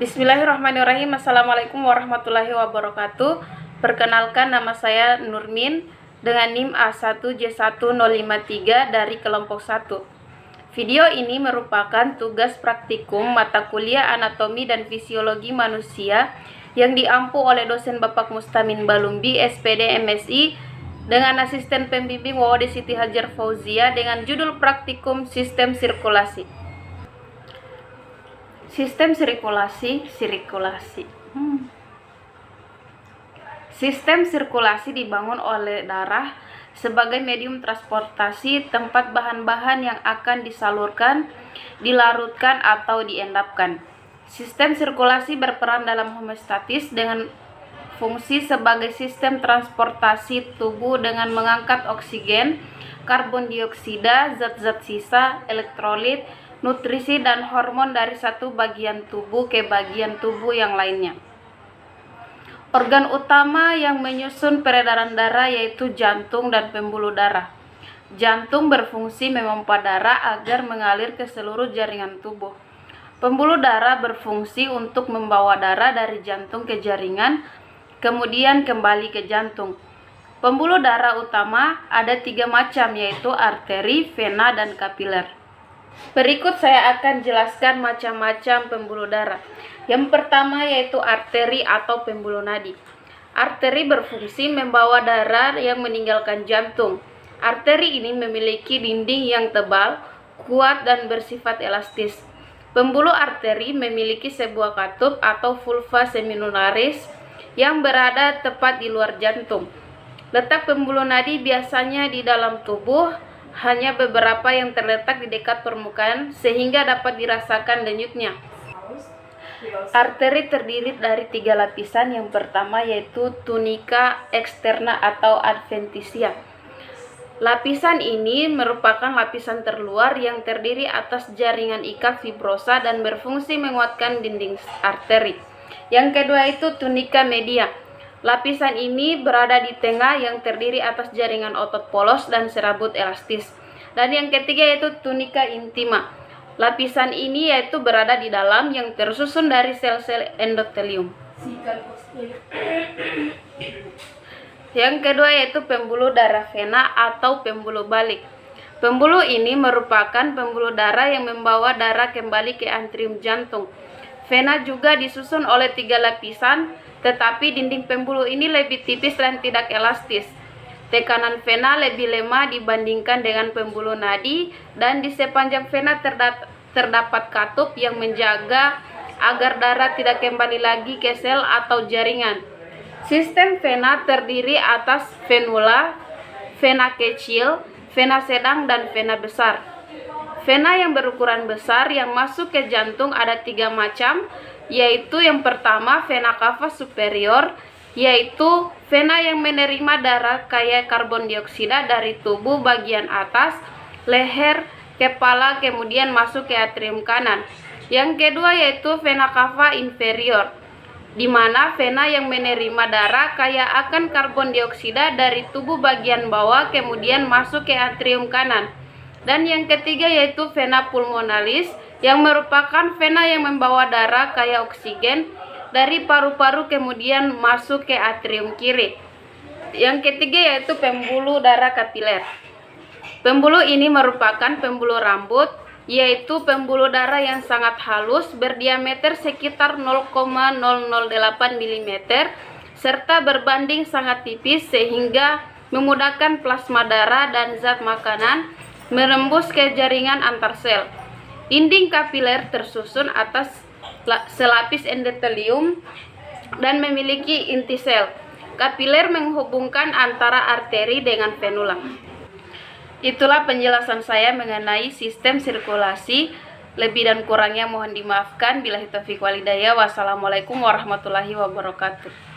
Bismillahirrahmanirrahim. Assalamualaikum warahmatullahi wabarakatuh. Perkenalkan, nama saya Nurmin dengan NIM A1J1053 dari kelompok 1. Video ini merupakan tugas praktikum mata kuliah Anatomi dan Fisiologi Manusia yang diampu oleh dosen Bapak Mustamin Balumbi, SPD MSI, dengan asisten pembimbing Wawode Siti Hajar Fauzia dengan judul praktikum Sistem Sirkulasi. Sistem sirkulasi. Sistem sirkulasi dibangun oleh darah sebagai medium transportasi tempat bahan-bahan yang akan disalurkan, dilarutkan, atau diendapkan. Sistem sirkulasi berperan dalam homeostatis dengan fungsi sebagai sistem transportasi tubuh dengan mengangkat oksigen, karbon dioksida, zat-zat sisa, elektrolit, nutrisi, dan hormon dari satu bagian tubuh ke bagian tubuh yang lainnya. Organ utama yang menyusun peredaran darah yaitu jantung dan pembuluh darah. Jantung berfungsi memompa darah agar mengalir ke seluruh jaringan tubuh. Pembuluh darah berfungsi untuk membawa darah dari jantung ke jaringan, kemudian kembali ke jantung. Pembuluh darah utama ada 3 macam, yaitu arteri, vena, dan kapiler. Berikut saya akan jelaskan macam-macam pembuluh darah. Yang pertama yaitu arteri atau pembuluh nadi. Arteri berfungsi membawa darah yang meninggalkan jantung. Arteri ini memiliki dinding yang tebal, kuat, dan bersifat elastis. Pembuluh arteri memiliki sebuah katup atau vulva seminularis yang berada tepat di luar jantung. Letak pembuluh nadi biasanya di dalam tubuh, hanya beberapa yang terletak di dekat permukaan sehingga dapat dirasakan denyutnya. Arteri terdiri dari 3 lapisan. Yang pertama yaitu tunika eksterna atau adventitia. Lapisan ini merupakan lapisan terluar yang terdiri atas jaringan ikat fibrosa dan berfungsi menguatkan dinding arteri. Yang kedua itu tunika media. Lapisan ini berada di tengah yang terdiri atas jaringan otot polos dan serabut elastis. Dan yang ketiga yaitu tunika intima. Lapisan ini yaitu berada di dalam yang tersusun dari sel-sel endotelium. Yang kedua yaitu pembuluh darah vena atau pembuluh balik. Pembuluh ini merupakan pembuluh darah yang membawa darah kembali ke antrium jantung. Vena juga disusun oleh 3 lapisan, tetapi dinding pembuluh ini lebih tipis dan tidak elastis. Tekanan vena lebih lemah dibandingkan dengan pembuluh nadi, dan di sepanjang vena terdapat katup yang menjaga agar darah tidak kembali lagi ke sel atau jaringan. Sistem vena terdiri atas venula, vena kecil, vena sedang, dan vena besar. Vena yang berukuran besar yang masuk ke jantung ada 3 macam, yaitu yang pertama vena cava superior, yaitu vena yang menerima darah kaya karbon dioksida dari tubuh bagian atas, leher, kepala, kemudian masuk ke atrium kanan. Yang kedua yaitu vena cava inferior, di mana vena yang menerima darah kaya akan karbon dioksida dari tubuh bagian bawah kemudian masuk ke atrium kanan. Dan yang ketiga yaitu vena pulmonalis, yang merupakan vena yang membawa darah kaya oksigen dari paru-paru kemudian masuk ke atrium kiri. Yang ketiga yaitu pembuluh darah kapiler. Pembuluh ini merupakan pembuluh rambut, yaitu pembuluh darah yang sangat halus berdiameter sekitar 0,008 mm serta berbanding sangat tipis sehingga memudahkan plasma darah dan zat makanan menembus ke jaringan antar sel. Dinding kapiler tersusun atas selapis endotelium dan memiliki inti sel. Kapiler menghubungkan antara arteri dengan venula. Itulah penjelasan saya mengenai sistem sirkulasi. Lebih dan kurangnya mohon dimaafkan. Billahi taufiq wal hidayah. Wassalamualaikum warahmatullahi wabarakatuh.